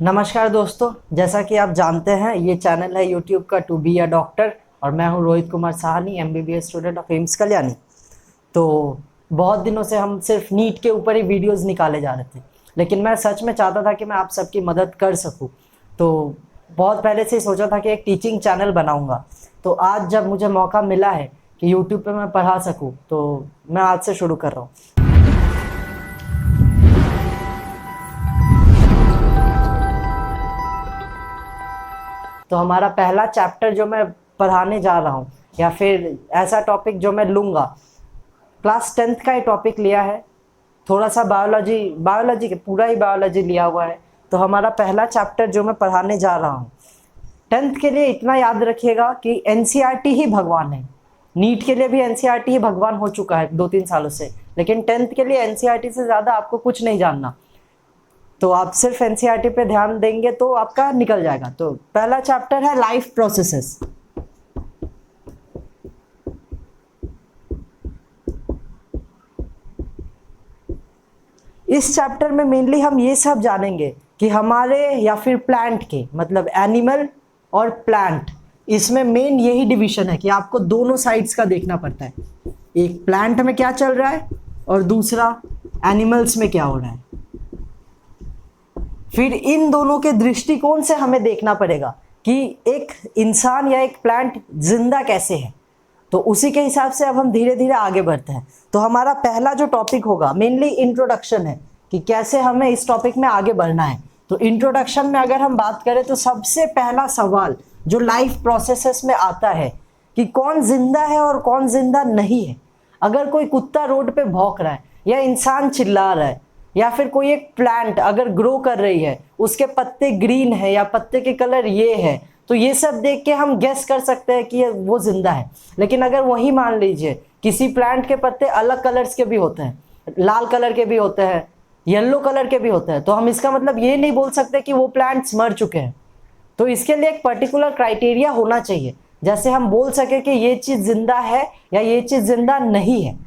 नमस्कार दोस्तों, जैसा कि आप जानते हैं ये चैनल है यूट्यूब का टू बी अ डॉक्टर और मैं हूं Rohit Kumar Sahni, MBBS student of AIIMS Kalyani. तो बहुत दिनों से हम सिर्फ नीट के ऊपर ही वीडियोस निकाले जा रहे थे, लेकिन मैं सच में चाहता था कि मैं आप सबकी मदद कर सकूं। तो बहुत पहले से ही सोचा था कि एक टीचिंग चैनल बनाऊंगा। तो आज जब मुझे मौका मिला है कि यूट्यूब पे मैं पढ़ा सकूँ, तो मैं आज से शुरू कर रहा हूँ। तो हमारा पहला चैप्टर जो मैं पढ़ाने जा रहा हूँ या फिर ऐसा टॉपिक जो मैं लूँगा, क्लास 10th का ही टॉपिक लिया है। थोड़ा सा बायोलॉजी के पूरा ही बायोलॉजी लिया हुआ है। तो हमारा पहला चैप्टर जो मैं पढ़ाने जा रहा हूँ 10th के लिए, इतना याद रखिएगा कि एनसीईआरटी ही भगवान है। नीट के लिए भी एनसीईआरटी ही भगवान हो चुका है 2-3 सालों से, लेकिन 10th के लिए एनसीईआरटी से ज़्यादा आपको कुछ नहीं जानना। तो आप सिर्फ एनसीईआरटी पे ध्यान देंगे तो आपका निकल जाएगा। तो पहला चैप्टर है लाइफ प्रोसेसेस। इस चैप्टर में मेनली हम ये सब जानेंगे कि हमारे या फिर प्लांट के, मतलब एनिमल और प्लांट, इसमें मेन यही डिवीजन है कि आपको दोनों साइड्स का देखना पड़ता है। एक प्लांट में क्या चल रहा है और दूसरा एनिमल्स में क्या हो रहा है। फिर इन दोनों के दृष्टिकोण से हमें देखना पड़ेगा कि एक इंसान या एक प्लांट जिंदा कैसे है। तो उसी के हिसाब से अब हम धीरे धीरे आगे बढ़ते हैं। तो हमारा पहला जो टॉपिक होगा मेनली इंट्रोडक्शन है कि कैसे हमें इस टॉपिक में आगे बढ़ना है। तो इंट्रोडक्शन में अगर हम बात करें तो सबसे पहला सवाल जो लाइफ प्रोसेसेस में आता है कि कौन जिंदा है और कौन जिंदा नहीं है। अगर कोई कुत्ता रोड पे भौंक रहा है या इंसान चिल्ला रहा है या फिर कोई एक प्लांट अगर ग्रो कर रही है, उसके पत्ते ग्रीन है या पत्ते के कलर ये है, तो ये सब देख के हम गेस कर सकते हैं कि वो जिंदा है। लेकिन अगर वही मान लीजिए किसी प्लांट के पत्ते अलग कलर्स के भी होते हैं, लाल कलर के भी होते हैं, येलो कलर के भी होते हैं, तो हम इसका मतलब ये नहीं बोल सकते कि वो प्लांट्स मर चुके हैं। तो इसके लिए एक पर्टिकुलर क्राइटेरिया होना चाहिए, जैसे हम बोल सके कि ये चीज़ जिंदा है या ये चीज़ जिंदा नहीं है।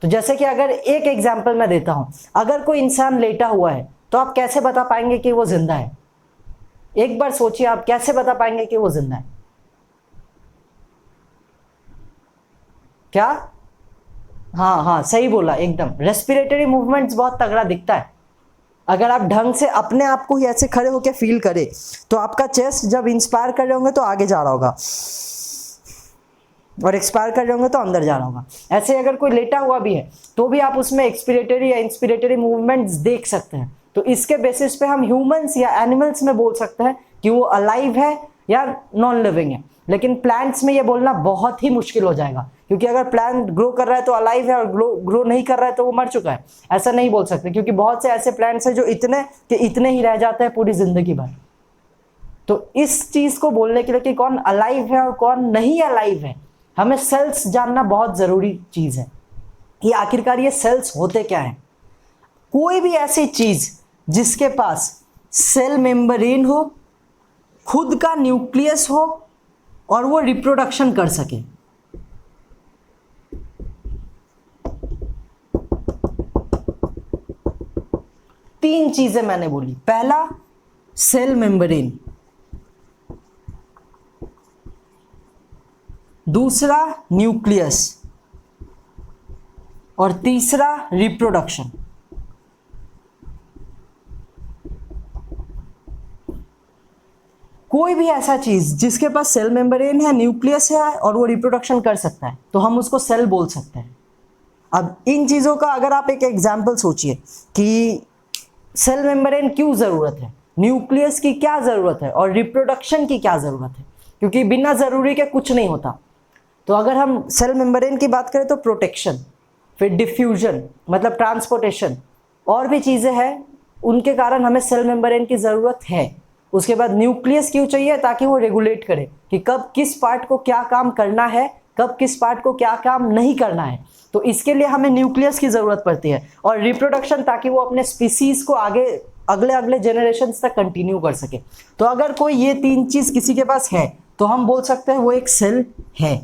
तो जैसे कि अगर एक एग्जाम्पल मैं देता हूं, अगर कोई इंसान लेटा हुआ है तो आप कैसे बता पाएंगे कि वो जिंदा है? एक बार सोचिए, आप कैसे बता पाएंगे कि वो जिंदा है? क्या? हाँ हाँ, सही बोला एकदम। रेस्पिरेटरी मूवमेंट्स बहुत तगड़ा दिखता है। अगर आप ढंग से अपने आप को ही ऐसे खड़े होकर फील करें तो आपका चेस्ट जब इंस्पायर कर रहे होंगे तो आगे जा रहा होगा और एक्सपायर कर रहे होंगे तो अंदर जा रहा होगा। ऐसे अगर कोई लेटा हुआ भी है तो भी आप उसमें एक्सपिरेटरी या इंस्पिरेटरी मूवमेंट्स देख सकते हैं। तो इसके बेसिस पे हम ह्यूमंस या एनिमल्स में बोल सकते हैं कि वो अलाइव है या नॉन लिविंग है। लेकिन प्लांट्स में ये बोलना बहुत ही मुश्किल हो जाएगा, क्योंकि अगर प्लांट ग्रो कर रहा है तो अलाइव है और ग्रो नहीं कर रहा है तो वो मर चुका है, ऐसा नहीं बोल सकते। क्योंकि बहुत से ऐसे प्लांट्स हैं जो इतने के इतने ही रह जाते हैं पूरी जिंदगी भर। तो इस चीज को बोलने के लिए कि कौन अलाइव है और कौन नहीं अलाइव है, हमें सेल्स जानना बहुत जरूरी चीज है कि आखिरकार ये सेल्स होते क्या हैं। कोई भी ऐसी चीज जिसके पास सेल मेम्ब्रेन हो, खुद का न्यूक्लियस हो और वो रिप्रोडक्शन कर सके। तीन चीजें मैंने बोली। पहला सेल मेम्ब्रेन, दूसरा न्यूक्लियस और तीसरा रिप्रोडक्शन। कोई भी ऐसा चीज जिसके पास सेल मेम्ब्रेन है, न्यूक्लियस है और वो रिप्रोडक्शन कर सकता है तो हम उसको सेल बोल सकते हैं। अब इन चीजों का अगर आप एक एग्जांपल सोचिए कि सेल मेम्ब्रेन क्यों जरूरत है, न्यूक्लियस की क्या जरूरत है और रिप्रोडक्शन की क्या जरूरत है, क्योंकि बिना जरूरी के कुछ नहीं होता। तो अगर हम सेल मेम्ब्रेन की बात करें तो प्रोटेक्शन, फिर डिफ्यूजन मतलब ट्रांसपोर्टेशन, और भी चीज़ें हैं उनके कारण हमें सेल मेम्ब्रेन की ज़रूरत है। उसके बाद न्यूक्लियस क्यों चाहिए? ताकि वो रेगुलेट करे कि कब किस पार्ट को क्या काम करना है, कब किस पार्ट को क्या काम नहीं करना है। तो इसके लिए हमें न्यूक्लियस की ज़रूरत पड़ती है। और रिप्रोडक्शन, ताकि वो अपने स्पीसीज़ को आगे अगले जनरेशन तक कंटिन्यू कर सके। तो अगर कोई ये तीन चीज़ किसी के पास है तो हम बोल सकते हैं वो एक सेल है।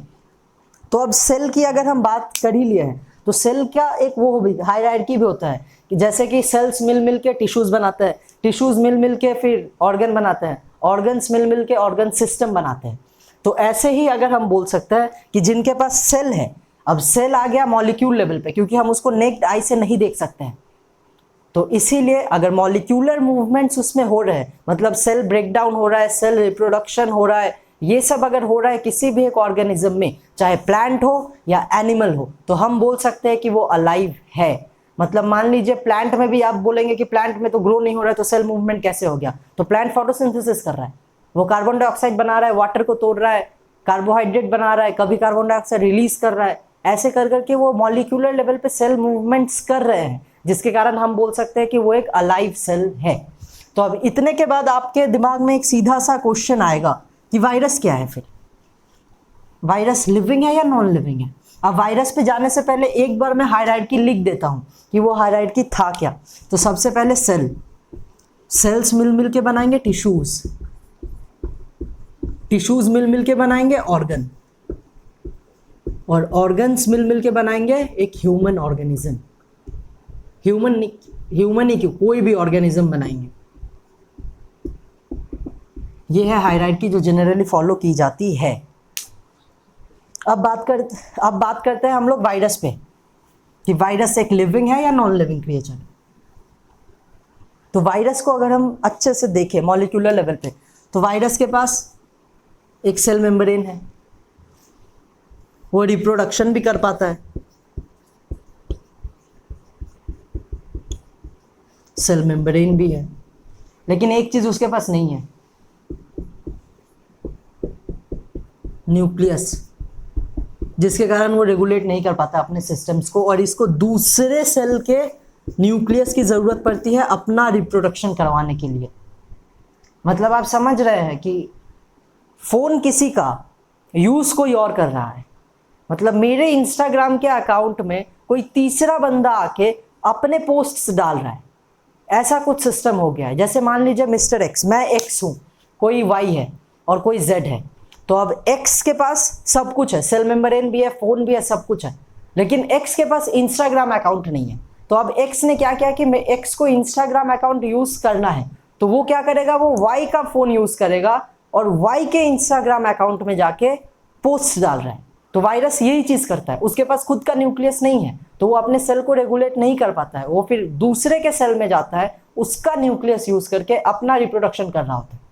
तो अब सेल की अगर हम बात कर ही लिए हैं तो सेल का एक वो भी हायरार्की भी होता है कि जैसे कि सेल्स मिल मिल के टिश्यूज बनाते हैं, टिश्यूज मिल मिल के फिर ऑर्गन बनाते हैं, ऑर्गन्स मिल मिल के ऑर्गन सिस्टम बनाते हैं। तो ऐसे ही अगर हम बोल सकते हैं कि जिनके पास सेल है, अब सेल आ गया मॉलिक्यूल लेवल पे, क्योंकि हम उसको नेक्ड आई से नहीं देख सकते हैं, तो इसीलिए अगर मॉलिक्यूलर मूवमेंट्स उसमें हो रहे हैं, मतलब सेल ब्रेक डाउन हो रहा है, सेल रिप्रोडक्शन हो रहा है, ये सब अगर हो रहा है किसी भी एक ऑर्गेनिज्म में, चाहे प्लांट हो या एनिमल हो, तो हम बोल सकते हैं कि वो अलाइव है। मतलब मान लीजिए प्लांट में भी आप बोलेंगे कि प्लांट में तो ग्रो नहीं हो रहा है, तो सेल मूवमेंट कैसे हो गया? तो प्लांट फोटोसिंथेसिस कर रहा है, वो कार्बन डाइऑक्साइड बना रहा है, वाटर को तोड़ रहा है, कार्बोहाइड्रेट बना रहा है, कभी कार्बन डाइऑक्साइड रिलीज कर रहा है, ऐसे कर करके वो मॉलिक्यूलर लेवल पे सेल मूवमेंट्स कर रहे हैं, जिसके कारण हम बोल सकते हैं कि वो एक अलाइव सेल है। तो अब इतने के बाद आपके दिमाग में एक सीधा सा क्वेश्चन आएगा कि वायरस क्या है? फिर वायरस लिविंग है या नॉन लिविंग है? अब वायरस पे जाने से पहले एक बार मैं हायरार्की लिख देता हूं कि वो हायरार्की था क्या। तो सबसे पहले सेल, सेल्स मिल मिल के बनाएंगे टिश्यूज, टिश्यूज मिल मिल के बनाएंगे ऑर्गन, और ऑर्गन्स मिल मिल के बनाएंगे एक ह्यूमन ऑर्गेनिज्म। ह्यूमन ही क्यों, कोई भी ऑर्गेनिज्म बनाएंगे। ये है हायरार्की जो जनरली फॉलो की जाती है। अब बात करते हैं हम लोग वायरस पे कि वायरस एक लिविंग है या नॉन लिविंग क्रिएचर। तो वायरस को अगर हम अच्छे से देखें मॉलिक्यूलर लेवल पे, तो वायरस के पास एक सेल मेम्ब्रेन है, वो रिप्रोडक्शन भी कर पाता है, सेल मेम्ब्रेन भी है, लेकिन एक चीज उसके पास नहीं है, न्यूक्लियस, जिसके कारण वो रेगुलेट नहीं कर पाता अपने सिस्टम्स को, और इसको दूसरे सेल के न्यूक्लियस की जरूरत पड़ती है अपना रिप्रोडक्शन करवाने के लिए। मतलब आप समझ रहे हैं कि फोन किसी का यूज कोई और कर रहा है, मतलब मेरे इंस्टाग्राम के अकाउंट में कोई तीसरा बंदा आके अपने पोस्ट्स डाल रहा है, ऐसा कुछ सिस्टम हो गया है। जैसे मान लीजिए मिस्टर एक्स, मैं एक्स हूं, कोई वाई है और कोई जेड है, तो अब एक्स के पास सब कुछ है, सेल मेम्ब्रेन भी है, फोन भी है, सब कुछ है, लेकिन एक्स के पास इंस्टाग्राम अकाउंट नहीं है। तो अब एक्स ने क्या किया कि मैं एक्स को इंस्टाग्राम अकाउंट यूज करना है, तो वो क्या करेगा, वो वाई का फोन यूज करेगा और वाई के इंस्टाग्राम अकाउंट में जाके पोस्ट डाल रहा है। तो वायरस यही चीज करता है, उसके पास खुद का न्यूक्लियस नहीं है, तो वो अपने सेल को रेगुलेट नहीं कर पाता है, वो फिर दूसरे के सेल में जाता है, उसका न्यूक्लियस यूज करके अपना रिप्रोडक्शन कर रहा होता है।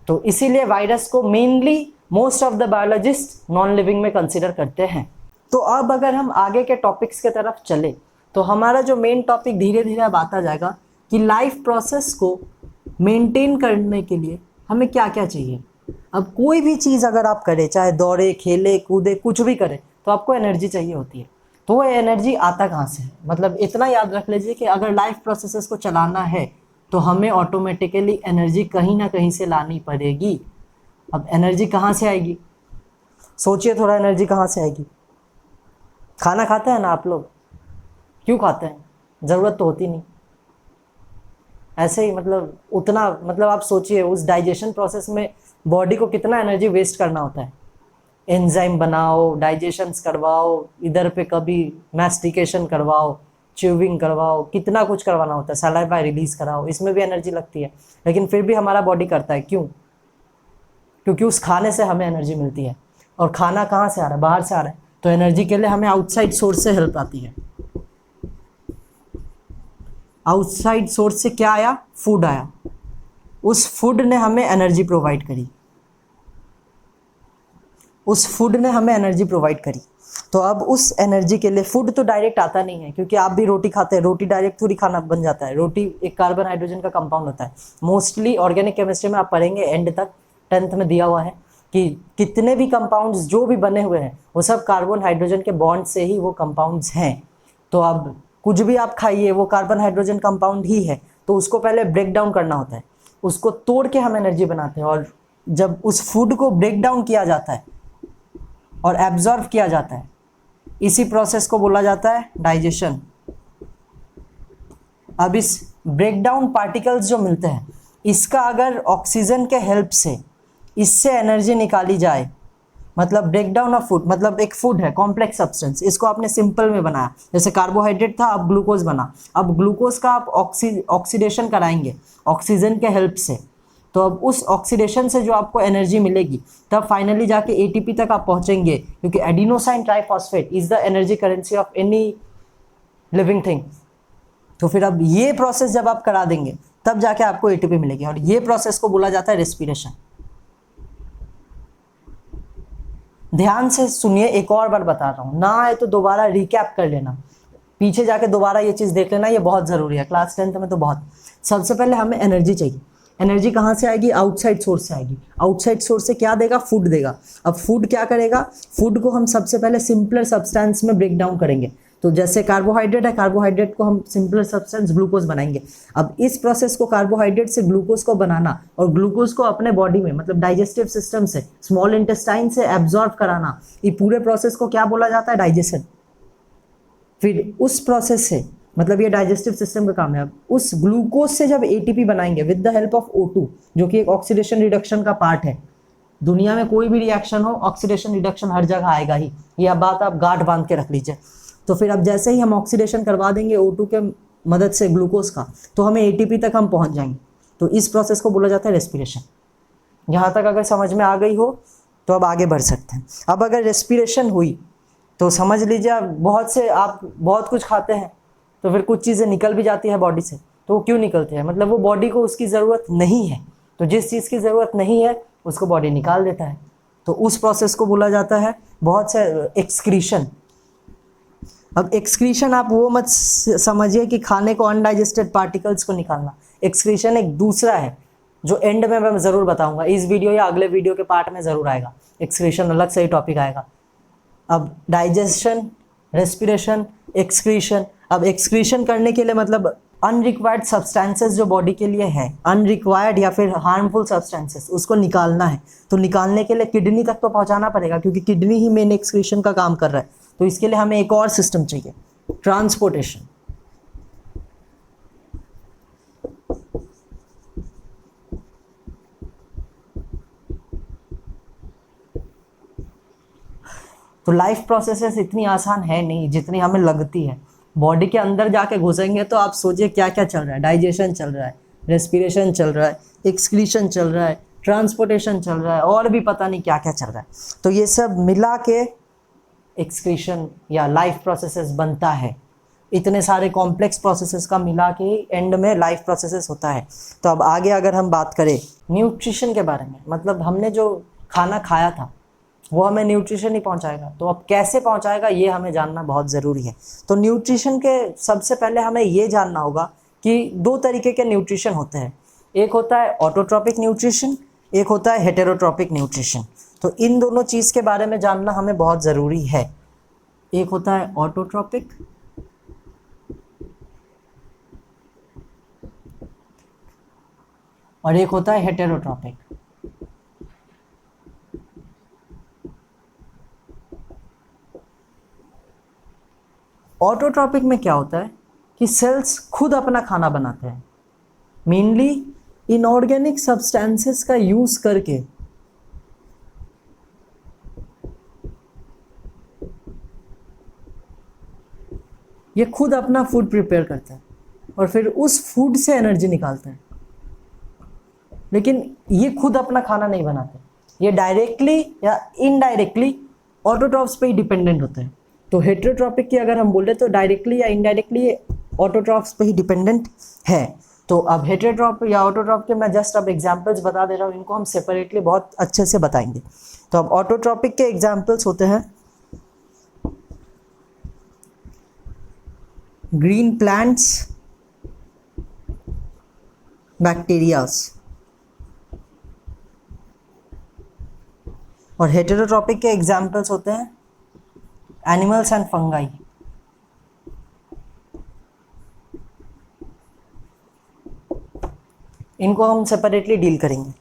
तो इसीलिए वायरस को mainly most of the biologist non living में कंसिडर करते हैं। तो अब अगर हम आगे के टॉपिक्स के तरफ चले, तो हमारा जो मेन टॉपिक धीरे धीरे अब आता जाएगा कि लाइफ प्रोसेस को मेंटेन करने के लिए हमें क्या क्या चाहिए। अब कोई भी चीज़ अगर आप करें, चाहे दौड़े, खेले, कूदे, कुछ भी करें, तो आपको एनर्जी चाहिए होती है। तो वो एनर्जी आता कहाँ से है? मतलब इतना याद रख लीजिए कि अगर लाइफ प्रोसेसेस को चलाना है तो हमें ऑटोमेटिकली एनर्जी कहीं ना कहीं से लानी पड़ेगी। अब एनर्जी कहाँ से आएगी? सोचिए थोड़ा, एनर्जी कहाँ से आएगी? खाना खाते हैं ना आप लोग, क्यों खाते हैं? ज़रूरत तो होती नहीं। ऐसे ही मतलब उतना, मतलब आप सोचिए उस डाइजेशन प्रोसेस में बॉडी को कितना एनर्जी वेस्ट करना होता है। एंजाइम बनाओ, डाइजेशंस करवाओ, इधर पे कभी मैस्टिकेशन करवाओ, च्यूविंग करवाओ, कितना कुछ करवाना होता है, सलाइवा रिलीज कराओ, इसमें भी एनर्जी लगती है। लेकिन फिर भी हमारा बॉडी करता है, क्यों? क्योंकि उस खाने से हमें एनर्जी मिलती है। और खाना कहाँ से आ रहा है? बाहर से आ रहा है। तो एनर्जी के लिए हमें आउटसाइड सोर्स से हेल्प आती है। आउटसाइड सोर्स से क्या आया? फूड आया। उस फूड ने हमें एनर्जी प्रोवाइड करी, उस फूड ने हमें एनर्जी प्रोवाइड करी। तो अब उस एनर्जी के लिए फूड तो डायरेक्ट आता नहीं है, क्योंकि आप भी रोटी खाते हैं, रोटी डायरेक्ट थोड़ी खाना बन जाता है। रोटी एक कार्बन हाइड्रोजन का कंपाउंड होता है। मोस्टली ऑर्गेनिक केमिस्ट्री में आप पढ़ेंगे, एंड तक 10th में दिया हुआ है कि कितने भी कंपाउंड्स जो भी बने हुए हैं वो सब कार्बन हाइड्रोजन के बॉन्ड से ही वो कंपाउंड्स हैं। तो अब कुछ भी आप खाइए वो कार्बन हाइड्रोजन कंपाउंड ही है, तो उसको पहले ब्रेक डाउन करना होता है, उसको तोड़ के हम एनर्जी बनाते हैं। और जब उस फूड को ब्रेक डाउन किया जाता है और एब्जॉर्व किया जाता है, इसी प्रोसेस को बोला जाता है डाइजेशन। अब इस ब्रेक डाउन पार्टिकल्स जो मिलते हैं, इसका अगर ऑक्सीजन के हेल्प से इससे एनर्जी निकाली जाए, मतलब ब्रेक डाउन ऑफ फूड, मतलब एक फूड है कॉम्प्लेक्स सब्सटेंस, इसको आपने सिंपल में बनाया, जैसे कार्बोहाइड्रेट था अब ग्लूकोज बना, अब ग्लूकोज का आप ऑक्सीडेशन कराएंगे ऑक्सीजन के हेल्प से, तो अब उस ऑक्सीडेशन से जो आपको एनर्जी मिलेगी तब फाइनली जाके एटीपी तक आप पहुंचेंगे, क्योंकि adenosine triphosphate is the energy currency of any living thing. तो फिर अब ये प्रोसेस जब आप करा देंगे तब जाके आपको एटीपी मिलेगी, और ये प्रोसेस को बोला जाता है रेस्पिरेशन। ध्यान से सुनिए, एक और बार बता रहा हूँ, ना आए तो दोबारा रिकैप कर लेना, पीछे जाके दोबारा ये चीज़ देख लेना, ये बहुत ज़रूरी है क्लास 10th में तो बहुत। सबसे पहले हमें एनर्जी चाहिए, एनर्जी कहाँ से आएगी, आउटसाइड सोर्स से आएगी। आउटसाइड सोर्स से क्या देगा, फूड देगा। अब फूड क्या करेगा, फूड को हम सबसे पहले सिंपलर सब्सटेंस में ब्रेक डाउन करेंगे, तो जैसे कार्बोहाइड्रेट है, कार्बोहाइड्रेट को हम सिंपलर सब्सटेंस ग्लूकोज बनाएंगे। अब इस प्रोसेस को कार्बोहाइड्रेट से ग्लूकोज को बनाना और ग्लूकोज को अपने बॉडी में मतलब डाइजेस्टिव सिस्टम से स्मॉल इंटेस्टाइन से एब्जॉर्ब कराना, ये पूरे प्रोसेस को क्या बोला जाता है, डाइजेशन। फिर उस प्रोसेस से मतलब ये डाइजेस्टिव सिस्टम का काम है। अब उस ग्लूकोज से जब एटीपी बनाएंगे with the help of O2, जो कि एक ऑक्सीडेशन रिडक्शन का पार्ट है, दुनिया में कोई भी रिएक्शन हो ऑक्सीडेशन रिडक्शन हर जगह आएगा ही, यह बात आप गांठ बांध के रख लीजिए। तो फिर अब जैसे ही हम ऑक्सीडेशन करवा देंगे O2 के मदद से ग्लूकोज का, तो हमें एटीपी तक हम पहुंच जाएंगे। तो इस प्रोसेस को बोला जाता है रेस्पिरेशन। यहाँ तक अगर समझ में आ गई हो तो अब आगे बढ़ सकते हैं। अब अगर रेस्पिरेशन हुई तो समझ लीजिए आप बहुत कुछ खाते हैं तो फिर कुछ चीज़ें निकल भी जाती है बॉडी से, तो वो क्यों निकलती है, मतलब वो बॉडी को उसकी ज़रूरत नहीं है, तो जिस चीज़ की ज़रूरत नहीं है उसको बॉडी निकाल देता है, तो उस प्रोसेस को बोला जाता है बहुत से एक्सक्रीशन। अब एक्सक्रीशन आप वो मत समझिए कि खाने को अनडाइजेस्टेड पार्टिकल्स को निकालना, एक्सक्रीशन एक दूसरा है जो एंड में मैं ज़रूर बताऊंगा, इस वीडियो या अगले वीडियो के पार्ट में ज़रूर आएगा, एक्सक्रीशन अलग से ही टॉपिक आएगा। अब डाइजेशन, रेस्पिरेशन, एक्सक्रीशन। अब एक्सक्रीशन करने के लिए मतलब अनरिक्वायर्ड सब्सटेंसेस जो बॉडी के लिए है, अनरिक्वायर्ड या फिर हार्मफुल सब्सटेंसेस, उसको निकालना है, तो निकालने के लिए किडनी तक तो पहुंचाना पड़ेगा, क्योंकि किडनी ही मेन एक्सक्रीशन का काम कर रहा है। तो इसके लिए हमें एक और सिस्टम चाहिए, ट्रांसपोर्टेशन। तो लाइफ प्रोसेसेस इतनी आसान है नहीं जितनी हमें लगती है। बॉडी के अंदर जाके घुसेंगे तो आप सोचिए क्या क्या चल रहा है, डाइजेशन चल रहा है, रेस्पिरेशन चल रहा है, एक्सक्रीशन चल रहा है, ट्रांसपोर्टेशन चल रहा है, और भी पता नहीं क्या क्या चल रहा है। तो ये सब मिला के एक्सक्रीशन या लाइफ प्रोसेसेस बनता है। इतने सारे कॉम्प्लेक्स प्रोसेसेस का मिला के एंड में लाइफ प्रोसेसेस होता है। तो अब आगे अगर हम बात करें न्यूट्रिशन के बारे में, मतलब हमने जो खाना खाया था वो हमें न्यूट्रिशन ही पहुंचाएगा, तो अब कैसे पहुंचाएगा ये हमें जानना बहुत ज़रूरी है। तो न्यूट्रिशन के सबसे पहले हमें ये जानना होगा कि दो तरीके के न्यूट्रिशन होते हैं, एक होता है ऑटोट्रॉपिक न्यूट्रिशन, एक होता है हेटेरोट्रॉपिक न्यूट्रिशन। तो इन दोनों चीज़ के बारे में जानना हमें बहुत ज़रूरी है। एक होता है ऑटोट्रॉपिक और एक होता है हेटेरोट्रॉपिक। ऑटोट्रॉपिक में क्या होता है कि सेल्स खुद अपना खाना बनाते हैं, मेनली इनऑर्गेनिक सब्सटेंसेस का यूज करके। ये खुद अपना फूड प्रिपेयर करता है और फिर उस फूड से एनर्जी निकालता है, लेकिन ये खुद अपना खाना नहीं बनाते, ये डायरेक्टली या इनडायरेक्टली ऑटोट्रॉप्स पे ही डिपेंडेंट होते हैं। तो हेटेरोट्रॉपिक की अगर हम बोले तो डायरेक्टली या इनडायरेक्टली ये ऑटोट्रॉप्स पे ही डिपेंडेंट है। तो अब हेटेरोट्रॉप या ऑटोट्रॉप के मैं जस्ट अब एग्जांपल्स बता दे रहा हूँ, इनको हम सेपरेटली बहुत अच्छे से बताएंगे। तो अब ऑटोट्रॉपिक के एग्जांपल्स होते हैं ग्रीन प्लांट्स, बैक्टीरियाज, और हेटेरोट्रॉपिक के एग्जांपल्स होते हैं एनिमल्स एंड फंगाई। इनको हम सेपरेटली डील करेंगे।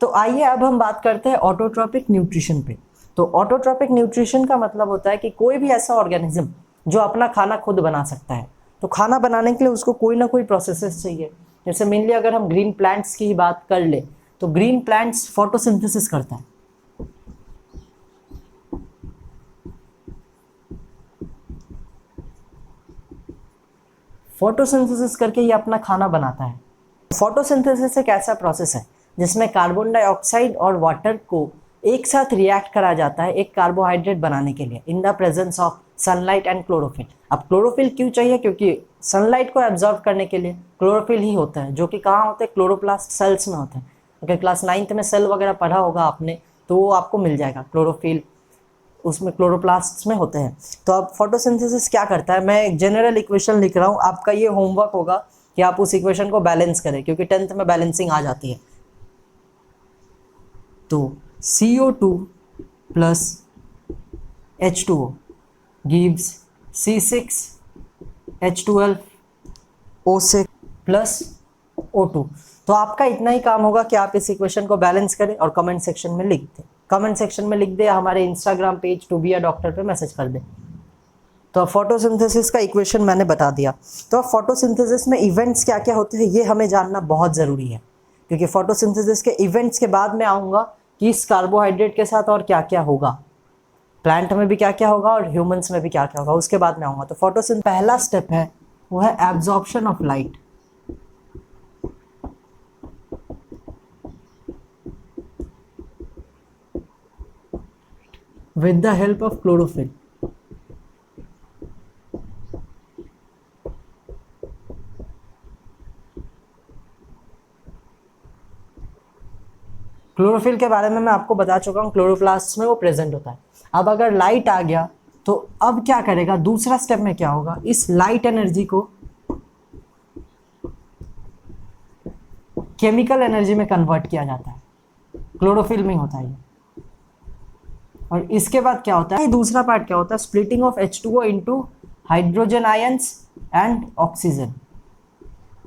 तो आइए अब हम बात करते हैं ऑटोट्रॉपिक न्यूट्रिशन पे। तो ऑटोट्रॉपिक न्यूट्रिशन का मतलब होता है कि कोई भी ऐसा ऑर्गेनिज्म जो अपना खाना खुद बना सकता है। तो खाना बनाने के लिए उसको कोई ना कोई प्रोसेसेस चाहिए। जैसे मेनली अगर हम ग्रीन प्लांट्स की ही बात कर ले तो ग्रीन प्लांट्स फोटोसिंथेसिस करता है। फोटोसिंथेसिस करके ये अपना खाना बनाता है। फोटोसिंथेसिस एक ऐसा प्रोसेस है जिसमें कार्बन डाइऑक्साइड और वाटर को एक साथ रिएक्ट करा जाता है एक कार्बोहाइड्रेट बनाने के लिए in the presence of sunlight and chlorophyll. अब क्लोरोफिल क्यों चाहिए? क्योंकि सनलाइट को एब्जॉर्ब करने के लिए क्लोरोफिल ही होता है, जो कि कहाँ होते हैं? क्लोरोप्लास्ट सेल्स में होते हैं। अगर क्लास 9th में सेल वगैरह पढ़ा होगा आपने तो वो आपको मिल जाएगा, क्लोरोफिल उसमें क्लोरोप्लास्ट में होते हैं। तो अब फोटोसिंथेसिस क्या करता है, मैं एक जनरल इक्वेशन लिख रहा हूँ, आपका ये होमवर्क होगा कि आप उस इक्वेशन को बैलेंस करें, क्योंकि 10th में बैलेंसिंग आ जाती है। तो CO2 plus H2O gives C6H12O6 plus O2। तो आपका इतना ही काम होगा कि आप इस इक्वेशन को बैलेंस करें और कमेंट सेक्शन में लिख दें। कमेंट सेक्शन में लिख दे, हमारे Instagram page to be a doctor पे मैसेज कर दे। तो अब फोटोसिंथेसिस का इक्वेशन मैंने बता दिया। तो अब फोटोसिंथेसिस में इवेंट्स क्या क्या होते हैं ये हमें जानना बहुत ज़रूरी है, क्योंकि फोटोसिंथेसिस के इवेंट्स के बाद में आऊँगा कि इस कार्बोहाइड्रेट के साथ और क्या क्या होगा, प्लांट में भी क्या क्या होगा और ह्यूमंस में भी क्या क्या होगा, उसके बाद में आऊँगा। तो फोटोसिंथेसिस पहला स्टेप है वो है absorption of light. with the help of chlorophyll। Chlorophyll के बारे में मैं आपको बता चुका हूँ, क्लोरोप्लास्ट में वो प्रेजेंट होता है। अब अगर लाइट आ गया तो अब क्या करेगा, दूसरा स्टेप में क्या होगा, इस लाइट एनर्जी को केमिकल एनर्जी में कन्वर्ट किया जाता है, क्लोरोफिल में होता है ये। और इसके बाद क्या होता है, दूसरा पार्ट क्या होता है, splitting of H2O into hydrogen ions and oxygen.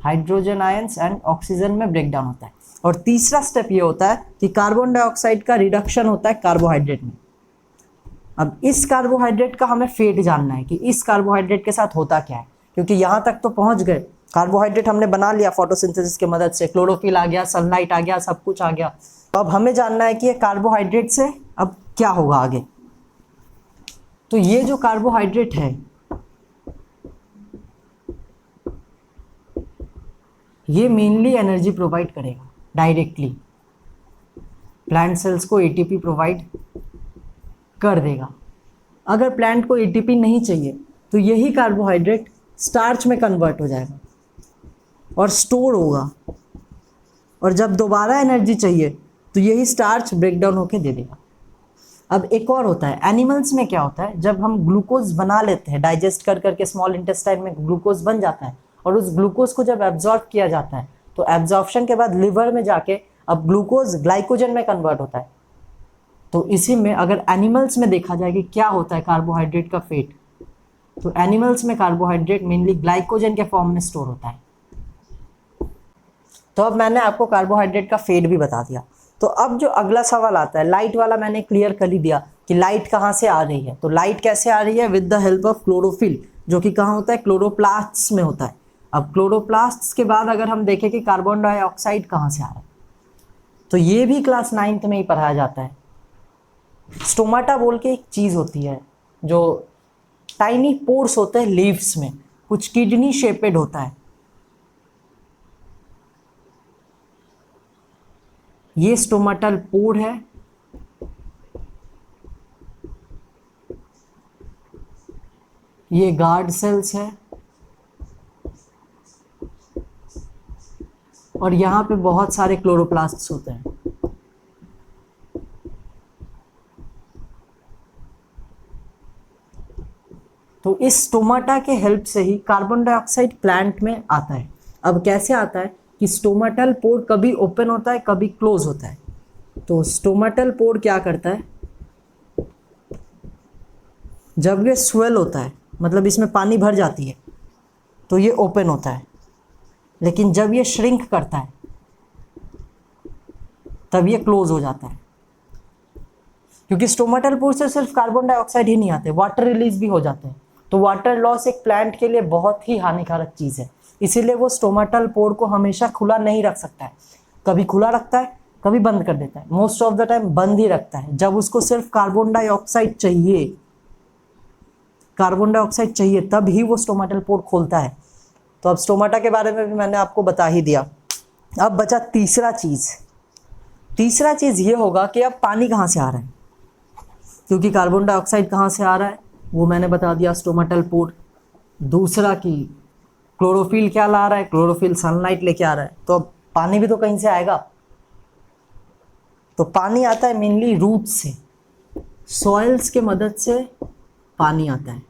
Hydrogen ions and oxygen में ब्रेक डाउन होता है। और तीसरा स्टेप ये होता है कि कार्बन डाइऑक्साइड का रिडक्शन होता है कार्बोहाइड्रेट में। अब इस कार्बोहाइड्रेट का हमें फेट जानना है कि इस कार्बोहाइड्रेट के साथ होता क्या है, क्योंकि यहाँ तक तो पहुँच गए, कार्बोहाइड्रेट हमने बना लिया फोटोसिंथेसिस की मदद से, क्लोरोफिल आ गया, सनलाइट आ गया, सब कुछ आ गया। तो अब हमें जानना है कि ये कार्बोहाइड्रेट से अब क्या होगा आगे। तो ये जो कार्बोहाइड्रेट है ये मेनली एनर्जी प्रोवाइड करेगा डायरेक्टली, प्लांट सेल्स को एटीपी प्रोवाइड कर देगा। अगर प्लांट को एटीपी नहीं चाहिए तो यही कार्बोहाइड्रेट स्टार्च में कन्वर्ट हो जाएगा और स्टोर होगा, और जब दोबारा एनर्जी चाहिए तो यही स्टार्च ब्रेक डाउन होकर दे देगा। अब एक और होता है, एनिमल्स में क्या होता है, जब हम ग्लूकोज बना लेते हैं डाइजेस्ट कर करके स्मॉल इंटेस्टाइन में ग्लूकोज बन जाता है, और उस ग्लूकोज को जब एब्जॉर्ब किया जाता है तो एब्जॉर्प्शन के बाद लिवर में जाके अब ग्लूकोज ग्लाइकोजन में कन्वर्ट होता है। तो इसी में अगर एनिमल्स में देखा जाए कि क्या होता है कार्बोहाइड्रेट का फेट, तो एनिमल्स में कार्बोहाइड्रेट मेनली ग्लाइकोजन के फॉर्म में स्टोर होता है। तो अब मैंने आपको कार्बोहाइड्रेट का फेट भी बता दिया। तो अब जो अगला सवाल आता है, लाइट वाला मैंने क्लियर कर ही दिया कि लाइट कहाँ से आ रही है। तो लाइट कैसे आ रही है, with the help of chlorophyll, जो कि कहाँ होता है, क्लोरोप्लास्ट्स में होता है। अब क्लोरोप्लास्ट्स के बाद अगर हम देखें कि कार्बन डाइऑक्साइड कहाँ से आ रहा है, तो ये भी क्लास 9th में ही पढ़ाया जाता है। स्टोमाटा बोल के एक चीज़ होती है, जो टाइनी पोर्स होते हैं लीव्स में, कुछ किडनी शेपेड होता है। ये स्टोमाटल पोर है, ये गार्ड सेल्स है, और यहाँ पे बहुत सारे क्लोरोप्लास्ट्स होते हैं। तो इस स्टोमाटा के हेल्प से ही कार्बन डाइऑक्साइड प्लांट में आता है। अब कैसे आता है कि स्टोमाटल पोर कभी ओपन होता है कभी क्लोज होता है। तो स्टोमाटल पोर क्या करता है, जब ये स्वेल होता है, मतलब इसमें पानी भर जाती है, तो ये ओपन होता है, लेकिन जब ये श्रिंक करता है तब ये क्लोज हो जाता है। क्योंकि स्टोमाटल पोर से सिर्फ कार्बन डाइऑक्साइड ही नहीं आते, वाटर रिलीज भी हो जाते हैं। तो वाटर लॉस एक प्लांट के लिए बहुत ही हानिकारक चीज़ है, इसीलिए वो स्टोमाटल पोर को हमेशा खुला नहीं रख सकता है। कभी खुला रखता है, कभी बंद कर देता है, मोस्ट ऑफ द टाइम बंद ही रखता है। जब उसको सिर्फ कार्बन डाइऑक्साइड चाहिए, कार्बन डाइऑक्साइड चाहिए, तब ही वो स्टोमाटल पोर खोलता है। तो अब स्टोमाटा के बारे में भी मैंने आपको बता ही दिया। अब बचा तीसरा चीज़ ये होगा कि अब पानी कहाँ से आ रहा है, क्योंकि कार्बन डाइऑक्साइड कहाँ से आ रहा है वो मैंने बता दिया, स्टोमेटल पोर। दूसरा कि क्लोरोफिल क्या ला रहा है, क्लोरोफिल सनलाइट लेके आ रहा है, तो अब पानी भी तो कहीं से आएगा। तो पानी आता है मेनली रूट से, सॉइल्स के मदद से पानी आता है,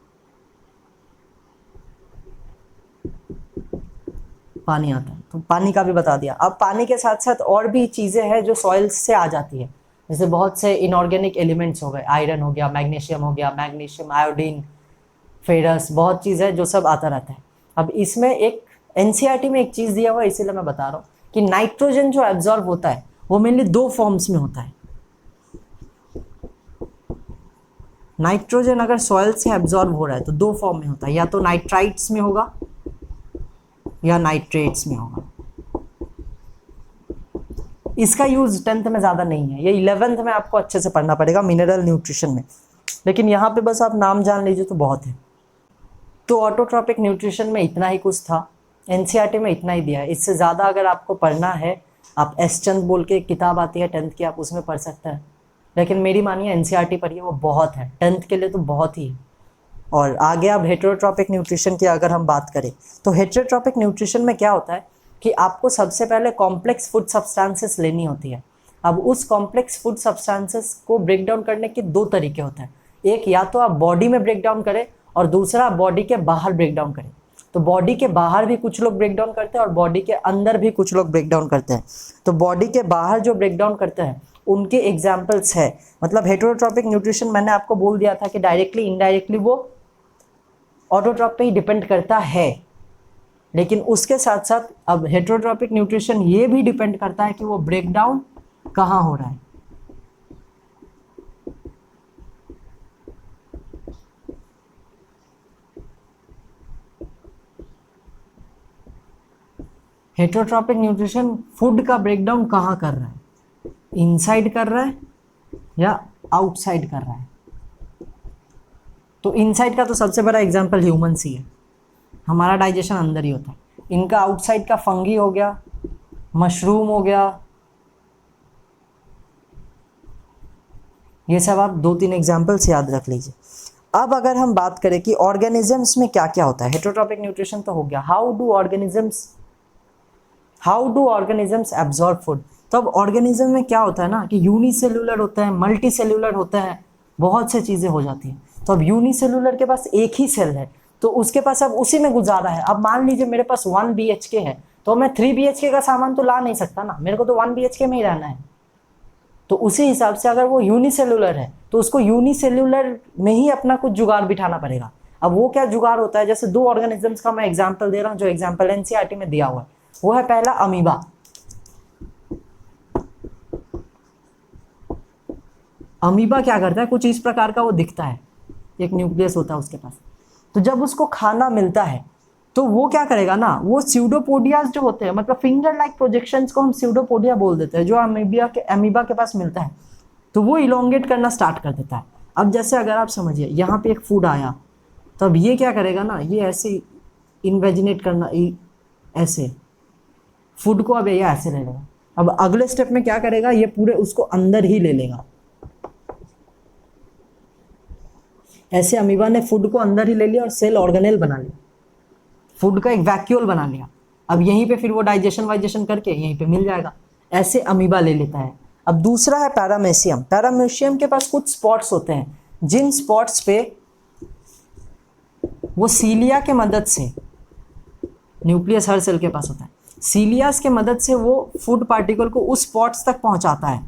तो पानी का भी बता दिया। अब पानी के साथ साथ और भी चीज़ें हैं जो सॉइल्स से आ जाती है, जैसे बहुत से इनऑर्गेनिक एलिमेंट्स हो गए, आयरन हो गया, मैग्नीशियम, आयोडीन, फेरस, बहुत चीज़ है जो सब आता रहता है। अब इसमें एक एनसीईआरटी में एक चीज़ दिया हुआ है, इसीलिए मैं बता रहा हूँ कि नाइट्रोजन जो एब्जॉर्ब होता है वो मेनली 2 फॉर्म्स में होता है। नाइट्रोजन अगर सॉइल से एब्जॉर्ब हो रहा है तो 2 फॉर्म में होता है, या तो नाइट्राइट्स में होगा या नाइट्रेट्स में होगा। इसका यूज 10th में ज़्यादा नहीं है, ये 11th में आपको अच्छे से पढ़ना पड़ेगा मिनरल न्यूट्रिशन में, लेकिन यहाँ पे बस आप नाम जान लीजिए तो बहुत है। तो ऑटोट्रॉपिक न्यूट्रिशन में इतना ही कुछ था, एनसीईआरटी में इतना ही दिया है। इससे ज़्यादा अगर आपको पढ़ना है, आप एस चंद बोल के एक किताब आती है 10th की, आप उसमें पढ़ सकते हैं, लेकिन मेरी मानिए एनसीईआरटी पढ़िए, वो बहुत है, 10th के लिए तो बहुत ही है। और आगे अब हेटेरोट्रॉपिक न्यूट्रिशन की अगर हम बात करें तो हेटेरोट्रॉपिक न्यूट्रिशन में क्या होता है कि आपको सबसे पहले कॉम्प्लेक्स फूड सब्सटेंसेस लेनी होती है। अब उस कॉम्प्लेक्स फूड सब्सटेंसेस को ब्रेक डाउन करने के 2 तरीके होते हैं, एक या तो आप बॉडी में ब्रेक डाउन करें और दूसरा बॉडी के बाहर ब्रेक डाउन करें। तो बॉडी के बाहर भी कुछ लोग ब्रेक डाउन करते हैं और बॉडी के अंदर भी कुछ लोग ब्रेक डाउन करते हैं। तो बॉडी के बाहर जो ब्रेक डाउन करते हैं उनके एग्जाम्पल्स है, मतलब हेटेरोट्रॉपिक न्यूट्रिशन मैंने आपको बोल दिया था कि डायरेक्टली इनडायरेक्टली वो ऑटोट्रॉप पे ही डिपेंड करता है, लेकिन उसके साथ साथ अब हेटेरोट्रॉपिक न्यूट्रिशन ये भी डिपेंड करता है कि वो ब्रेक डाउन कहाँ हो रहा है। हेटेरोट्रॉपिक न्यूट्रिशन फूड का ब्रेकडाउन कहाँ कर रहा है, इनसाइड कर रहा है या आउटसाइड कर रहा है। तो इनसाइड का तो सबसे बड़ा एग्जांपल ह्यूमंस ही है, हमारा डाइजेशन अंदर ही होता है। इनका आउटसाइड का फंगी हो गया, मशरूम हो गया, ये सब आप 2-3 एग्जांपल्स याद रख लीजिए। अब अगर हम बात करें कि ऑर्गेनिजम्स में क्या क्या होता है, हेटेरोट्रॉपिक न्यूट्रिशन तो हो गया। How do organisms absorb food. तो अब ऑर्गेनिज्म में क्या होता है ना कि यूनिसेल्युलर होता है, मल्टी सेल्युलर होता है, बहुत से चीज़ें हो जाती हैं। तो अब यूनिसेल्युलर के पास एक ही सेल है तो उसके पास अब उसी में गुजारा है। अब मान लीजिए मेरे पास 1 BHK है तो मैं 3 BHK का सामान तो ला नहीं सकता ना, मेरे को तो 1 BHK में ही रहना है। तो उसी हिसाब से अगर वो यूनिसेल्युलर है तो उसको यूनिसेल्युलर में ही अपना कुछ जुगाड़ बिठाना पड़ेगा। अब वो क्या जुगाड़ होता है, जैसे 2 ऑर्गेनिजम्स का मैं एग्जाम्पल दे रहा हूँ, जो एग्जाम्पल एनसीईआरटी में दिया हुआ है वो है पहला अमीबा। अमीबा क्या करता है, कुछ इस प्रकार का वो दिखता है, एक न्यूक्लियस होता है उसके पास। तो जब उसको खाना मिलता है तो वो क्या करेगा ना, वो स्यूडोपोडियाज जो होते हैं, मतलब फिंगर लाइक प्रोजेक्शंस को हम स्यूडोपोडिया बोल देते हैं, जो अमीबा के पास मिलता है, तो वो इलोंगेट करना स्टार्ट कर देता है। अब जैसे अगर आप समझिए यहाँ पे एक फूड आया तो अब ये क्या करेगा ना, ये ऐसे इन्वेजिनेट करना, ऐसे फूड को अब ये ऐसे ले लेगा। अब अगले स्टेप में क्या करेगा, ये पूरे उसको अंदर ही ले लेगा। ऐसे अमीबा ने फूड को अंदर ही ले लिया और सेल ऑर्गेनेल बना लिया, फूड का एक वैक्यूल बना लिया। अब यहीं पे फिर वो डाइजेशन करके यहीं पे मिल जाएगा, ऐसे अमीबा ले लेता है। अब दूसरा है पैरामेशियम। पैरामेशियम के पास कुछ स्पॉट्स होते हैं, जिन स्पॉट्स पे वो सीलिया के मदद से, न्यूक्लियस हर सेल के पास होता है, सीलियास के मदद से वो फूड पार्टिकल को उस स्पॉट्स तक पहुंचाता है।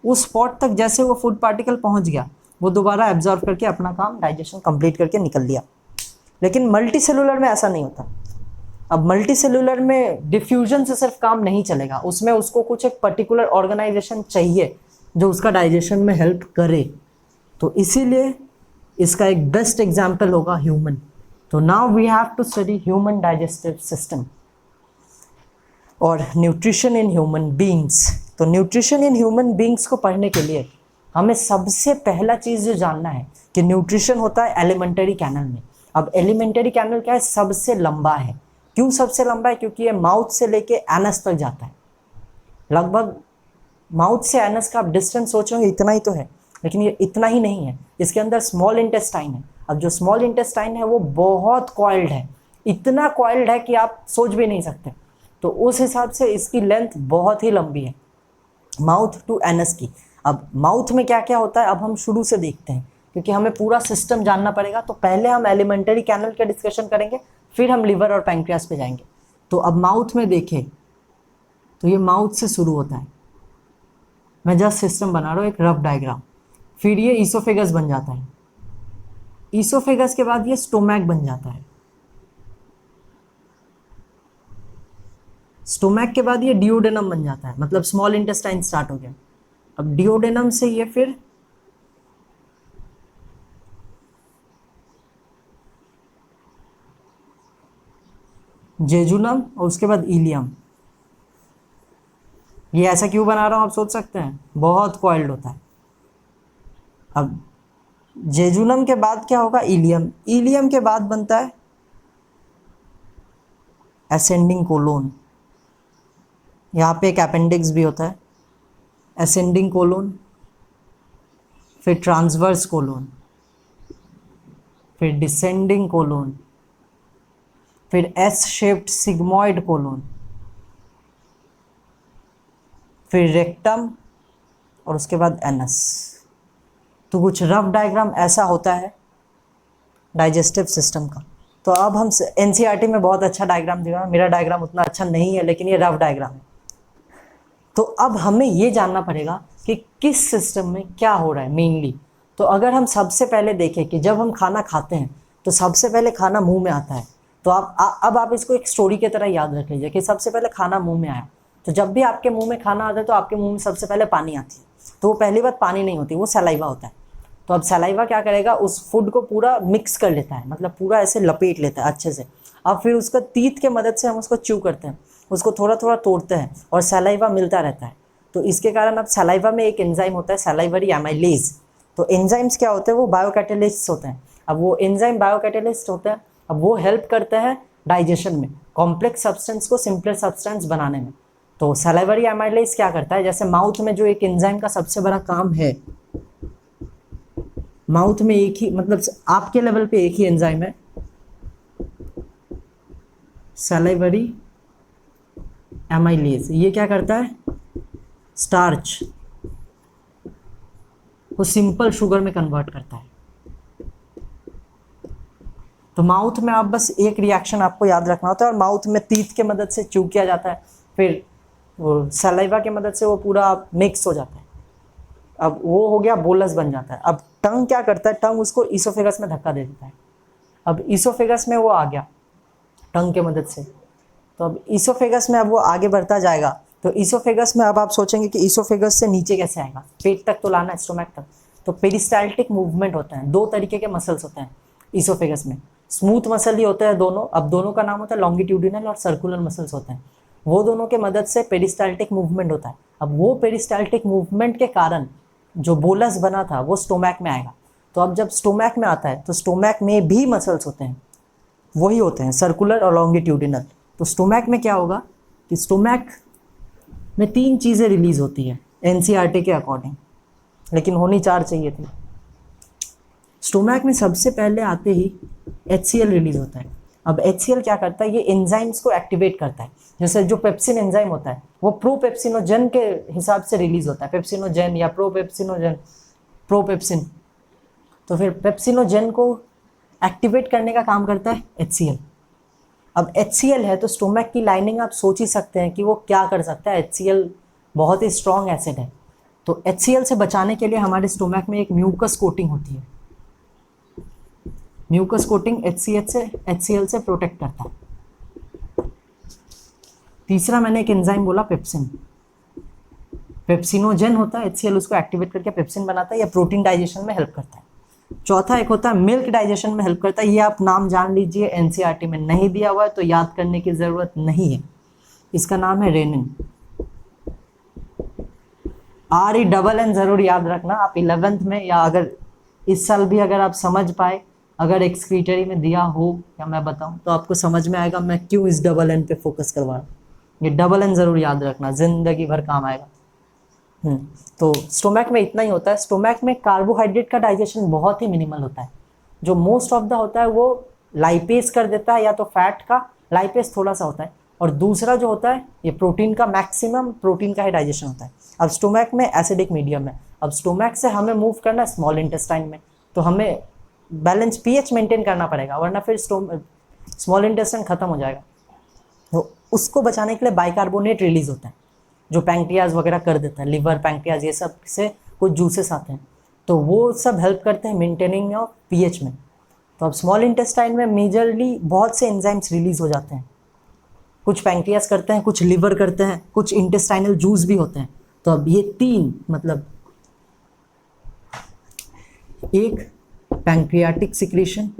उस स्पॉट तक जैसे वो फूड पार्टिकल पहुंच गया, वो दोबारा एब्जॉर्ब करके अपना काम डाइजेशन कंप्लीट करके निकल लिया। लेकिन मल्टी सेलुलर में ऐसा नहीं होता। अब मल्टी सेलुलर में डिफ्यूजन से सिर्फ काम नहीं चलेगा, उसमें उसको कुछ एक पर्टिकुलर ऑर्गेनाइजेशन चाहिए जो उसका डाइजेशन में हेल्प करे। तो इसीलिए इसका एक बेस्ट एग्जाम्पल होगा ह्यूमन। तो now we have to study human digestive system और न्यूट्रिशन इन ह्यूमन बींग्स। तो न्यूट्रिशन इन ह्यूमन बींग्स को पढ़ने के लिए हमें सबसे पहला चीज़ जो जानना है कि न्यूट्रिशन होता है एलिमेंटरी कैनल में। अब एलिमेंटरी कैनल क्या है, सबसे लंबा है। क्यों सबसे लंबा है? क्योंकि ये माउथ से लेके एनस तक जाता है। लगभग माउथ से एनस का आप डिस्टेंस सोचोगे इतना ही तो है, लेकिन ये इतना ही नहीं है, इसके अंदर स्मॉल इंटेस्टाइन है। अब जो स्मॉल इंटेस्टाइन है वो बहुत कॉइल्ड है, इतना कॉइल्ड है कि आप सोच भी नहीं सकते। तो उस हिसाब से इसकी लेंथ बहुत ही लंबी है माउथ टू एनस की। अब माउथ में क्या क्या होता है अब हम शुरू से देखते हैं, क्योंकि हमें पूरा सिस्टम जानना पड़ेगा। तो पहले हम एलिमेंटरी कैनल का डिस्कशन करेंगे, फिर हम लिवर और पैंक्रियास पे जाएंगे। तो अब माउथ में देखें तो ये माउथ से शुरू होता है, मैं जस्ट सिस्टम बना रहा हूँ एक रफ डायग्राम। फिर ये ईसोफेगस बन जाता है, ईसोफेगस के बाद ये स्टोमैक बन जाता है, स्टोमैक के बाद ये डिओडेनम बन जाता है, मतलब स्मॉल इंटेस्टाइन स्टार्ट हो गया। अब डिओडेनम से ये फिर जेजुनम और उसके बाद इलियम। ये ऐसा क्यों बना रहा हूं आप सोच सकते हैं, बहुत कॉइल्ड होता है। अब जेजुनम के बाद क्या होगा, इलियम। इलियम के बाद बनता है असेंडिंग कोलोन, यहाँ पे एक अपेंडिक्स भी होता है, असेंडिंग कोलोन, फिर ट्रांसवर्स कोलोन, फिर डिसेंडिंग कोलोन, फिर एस शेप्ड सिग्मॉइड कोलोन, फिर रेक्टम और उसके बाद एनस। तो कुछ रफ डायग्राम ऐसा होता है डाइजेस्टिव सिस्टम का। तो अब हम एनसीईआरटी में बहुत अच्छा डायग्राम दिया है, मेरा डायग्राम उतना अच्छा नहीं है लेकिन ये रफ डायग्राम है। तो अब हमें ये जानना पड़ेगा कि किस सिस्टम में क्या हो रहा है मेनली। तो अगर हम सबसे पहले देखें कि जब हम खाना खाते हैं तो सबसे पहले खाना मुंह में आता है। तो अब आप इसको एक स्टोरी की तरह याद रख लीजिए कि सबसे पहले खाना मुंह में आया। तो जब भी आपके मुंह में खाना आता है तो आपके मुंह में सबसे पहले पानी आती है। तो वो पहली बात पानी नहीं होती, वो सलाइवा होता है। तो अब सलाइवा क्या करेगा, उस फूड को पूरा मिक्स कर लेता है, मतलब पूरा ऐसे लपेट लेता है अच्छे से। अब फिर उसका टीथ के मदद से हम उसको च्यू करते हैं, उसको थोड़ा थोड़ा तोड़ते हैं और सलाइवा मिलता रहता है। तो इसके कारण अब सलाइवा में एक एंजाइम होता है सलाइवरी एमाइलेज। तो एंजाइम्स क्या होते हैं, वो बायोकैटालिस्ट होते हैं। अब वो एंजाइम बायोकैटालिस्ट होते हैं, अब वो हेल्प करते हैं डाइजेशन में, कॉम्प्लेक्स सब्सटेंस को सिंपलर सब्सटेंस बनाने में। तो सलाइवरी एमाइलेज क्या करता है, जैसे माउथ में जो एक एंजाइम का सबसे बड़ा काम है, माउथ में एक ही, मतलब आपके लेवल पे एक ही एंजाइम है, सलाइवरी एमाइलेज। ये क्या करता है, स्टार्च को सिंपल शुगर में कन्वर्ट करता है। तो माउथ में आप बस एक रिएक्शन आपको याद रखना होता है, और माउथ में टीथ के मदद से च्यू किया जाता है, फिर वो सलाइवा के मदद से वो पूरा मिक्स हो जाता है। अब वो हो गया, बोलस बन जाता है। अब टंग क्या करता है, टंग उसको ईसोफेगस में धक्का दे देता है। अब ईसोफेगस में वो आ गया टंग के मदद से। तो अब ईसोफेगस में अब वो आगे बढ़ता जाएगा। तो ईसोफेगस में अब आप सोचेंगे कि ईसोफेगस से नीचे कैसे आएगा, पेट तक तो लाना है, स्टोमैक तक। तो पेरिस्टाल्टिक मूवमेंट होता है, दो तरीके के मसल्स होते हैं ईसोफेगस में। स्मूथ मसल ही होते हैं दोनों, अब दोनों का नाम होता है लॉन्गिट्यूडिनल और सर्कुलर मसल्स होते हैं। वो दोनों के मदद से पेरिस्टाल्टिक मूवमेंट होता है। अब वो पेरिस्टाल्टिक मूवमेंट के कारण जो बोलस बना था वो स्टोमैक में आएगा। तो अब जब स्टोमैक में आता है तो स्टोमैक में भी मसल्स होते हैं, वही होते हैं सर्कुलर और लॉन्गिट्यूडिनल। तो स्टोमैक में क्या होगा कि स्टोमैक में 3 चीज़ें रिलीज होती है एनसीईआरटी के अकॉर्डिंग, लेकिन होनी 4 चाहिए थी। स्टोमैक में सबसे पहले आते ही HCl रिलीज होता है। अब HCl क्या करता है, ये एंजाइम्स को एक्टिवेट करता है। जैसे जो पेप्सिन एंजाइम होता है वो प्रोपेप्सिनोजन के हिसाब से रिलीज होता है, पेप्सिनोजन या प्रोपेप्सिनोजन, प्रोपेप्सिन। तो फिर पेप्सिनोजन को एक्टिवेट करने का काम करता है HCl। अब HCl है तो स्टोमैक की लाइनिंग आप सोच ही सकते हैं कि वो क्या कर सकता है। HCl बहुत ही स्ट्रॉन्ग एसिड है। तो HCl से बचाने के लिए हमारे स्टोमैक में एक म्यूकस कोटिंग होती है। म्यूकस कोटिंग HCl से प्रोटेक्ट करता है। तीसरा मैंने एक एंजाइम बोला पेप्सिन, पेप्सिनोजन होता है, HCl उसको एक्टिवेट करके पेप्सिन बनाता है, या प्रोटीन डाइजेशन में हेल्प करता है। चौथा एक होता है मिल्क डाइजेशन में हेल्प करता है। ये आप नाम जान लीजिए, एनसीईआरटी में नहीं दिया हुआ है तो याद करने की ज़रूरत नहीं है। इसका नाम है रेनिन, RENN ज़रूर याद रखना आप 11th में, या अगर इस साल भी अगर आप समझ पाए अगर एक्सक्रीटरी में दिया हो या मैं बताऊं तो आपको समझ में आएगा मैं क्यों इस डबल एन पे फोकस करवा रहा हूँ। ये डबल एन जरूर याद रखना, जिंदगी भर काम आएगा। तो स्टोमैक में इतना ही होता है। स्टोमैक में कार्बोहाइड्रेट का डाइजेशन बहुत ही मिनिमल होता है। जो मोस्ट ऑफ द होता है वो लाइपेज कर देता है, या तो फैट का, लाइपेज थोड़ा सा होता है, और दूसरा जो होता है ये प्रोटीन का, मैक्सिमम प्रोटीन का ही डाइजेशन होता है। अब स्टोमैक में एसिडिक मीडियम है। अब स्टोमैक से हमें मूव करना है स्मॉल इंटेस्टाइन में, तो हमें बैलेंस पीएच मेंटेन करना पड़ेगा, वरना फिर स्मॉल इंटेस्टाइन खत्म हो जाएगा। तो उसको बचाने के लिए बाइकार्बोनेट रिलीज होता है, जो पैंक्रियाज वगैरह कर देता है, लिवर, पैंक्रियाज, ये सब से कुछ जूसेस आते हैं, तो वो सब हेल्प करते हैं मेंटेनिंग ऑफ पीएच में। तो अब स्मॉल इंटेस्टाइन में मेजरली बहुत से एंजाइम्स रिलीज हो जाते हैं। कुछ पैंक्रियाज करते हैं, कुछ लिवर करते हैं, कुछ इंटेस्टाइनल जूस भी होते हैं। तो अब ये तीन, मतलब एक पैंक्रियाटिक सिक्रीशन,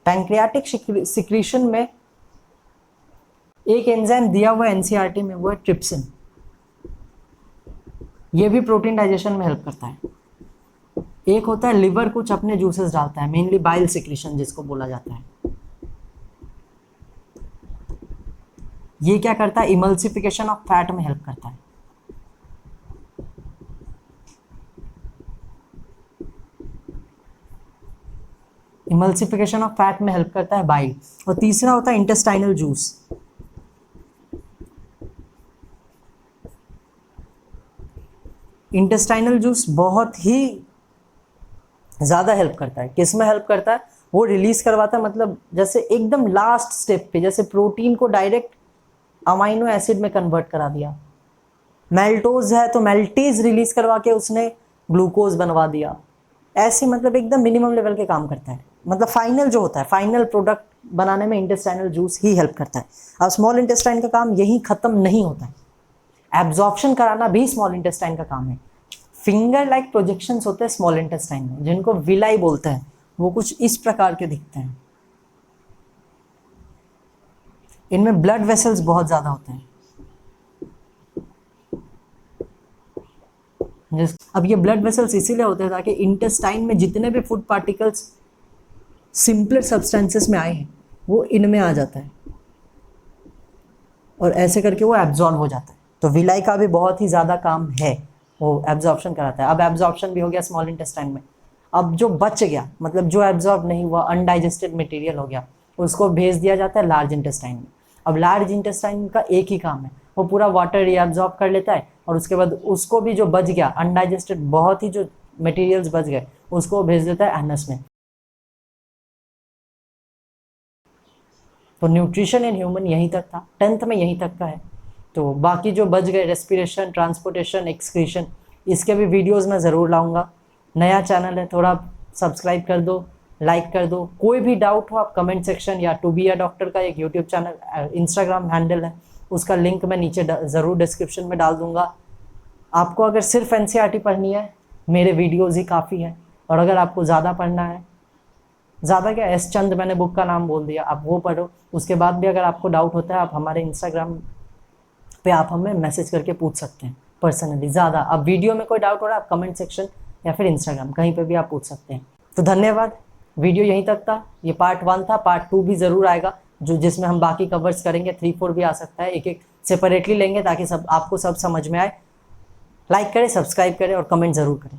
पैंक्रियाटिक सिक्रीशन में एक एंजाइम दिया हुआ एनसीईआरटी में, वो है ट्रिप्सिन। ये भी प्रोटीन डाइजेशन में हेल्प करता है। एक होता है लिवर, कुछ अपने जूसेस डालता है, मेनली बाइल सिक्रीशन जिसको बोला जाता है। ये क्या करता है, इमल्सिफिकेशन ऑफ फैट में हेल्प करता है। इमल्सिफिकेशन ऑफ फैट में हेल्प करता है बाइल। और तीसरा होता है इंटेस्टाइनल जूस। इंटेस्टाइनल जूस बहुत ही ज़्यादा हेल्प करता है। किस में हेल्प करता है, वो रिलीज करवाता है, मतलब जैसे एकदम लास्ट स्टेप पे, जैसे प्रोटीन को डायरेक्ट अमाइनो एसिड में कन्वर्ट करा दिया। मेल्टोज है तो मेल्टेज रिलीज करवा के उसने ग्लूकोज बनवा दिया। ऐसे मतलब एकदम मिनिमम लेवल के काम करता है। मतलब फाइनल जो होता है, फाइनल प्रोडक्ट बनाने में इंटेस्टाइनल जूस ही हेल्प करता है। अब स्मॉल इंटेस्टाइन का काम यही खत्म नहीं होता है, एब्जॉर्प्शन कराना भी स्मॉल इंटेस्टाइन का काम है। फिंगर लाइक प्रोजेक्शंस होते हैं स्मॉल इंटेस्टाइन में, जिनको विलाई बोलते हैं। वो कुछ इस प्रकार के दिखते हैं। इनमें ब्लड वेसल्स बहुत ज़्यादा होते हैं। अब ये ब्लड वेसल्स इसीलिए होते हैं ताकि इंटेस्टाइन में जितने भी फूड पार्टिकल्स सिंपलर सब्सटेंसेस में आए हैं वो इनमें आ जाता है, और ऐसे करके वो एब्जॉर्ब हो जाता है। तो विलाई का भी बहुत ही ज़्यादा काम है, वो एब्जॉर्प्शन कराता है। अब एब्जॉर्प्शन भी हो गया स्मॉल इंटेस्टाइन में। अब जो बच गया, मतलब जो एब्जॉर्ब नहीं हुआ, अनडाइजेस्टेड मटेरियल हो गया, उसको भेज दिया जाता है लार्ज इंटेस्टाइन में। अब लार्ज इंटेस्टाइन का एक ही काम है, वो पूरा वाटर रीअब्जॉर्ब कर लेता है, और उसके बाद उसको भी जो बच गया अनडाइजेस्टेड, बहुत ही जो मटेरियल्स बच गए, उसको भेज देता है एनस में। तो न्यूट्रिशन इन ह्यूमन यहीं तक था, 10th में यहीं तक का है। तो बाकी जो बच गए, रेस्पिरेशन, ट्रांसपोर्टेशन, एक्सक्रीशन, इसके भी वीडियोस मैं ज़रूर लाऊंगा। नया चैनल है, थोड़ा सब्सक्राइब कर दो, लाइक कर दो। कोई भी डाउट हो आप कमेंट सेक्शन, या टू बी अ डॉक्टर का एक यूट्यूब चैनल, इंस्टाग्राम हैंडल है, उसका लिंक मैं नीचे ज़रूर डिस्क्रिप्शन में डाल दूंगा। आपको अगर सिर्फ एनसीईआरटी पढ़नी है, मेरे वीडियोज़ ही काफ़ी हैं। और अगर आपको ज़्यादा पढ़ना है, ज़्यादा क्या, एस चंद मैंने बुक का नाम बोल दिया, आप वो पढ़ो। उसके बाद भी अगर आपको डाउट होता है, आप हमारे इंस्टाग्राम पे आप हमें मैसेज करके पूछ सकते हैं पर्सनली। ज़्यादा अब वीडियो में कोई डाउट हो रहा है, आप कमेंट सेक्शन या फिर इंस्टाग्राम कहीं पे भी आप पूछ सकते हैं। तो धन्यवाद, वीडियो यहीं तक था। ये पार्ट 1 था, पार्ट 2 भी ज़रूर आएगा, जिसमें हम बाकी कवर्स करेंगे। 3, 4 भी आ सकता है, एक एक सेपरेटली लेंगे ताकि सब आपको सब समझ में आए। लाइक करें, सब्सक्राइब करें और कमेंट ज़रूर करें।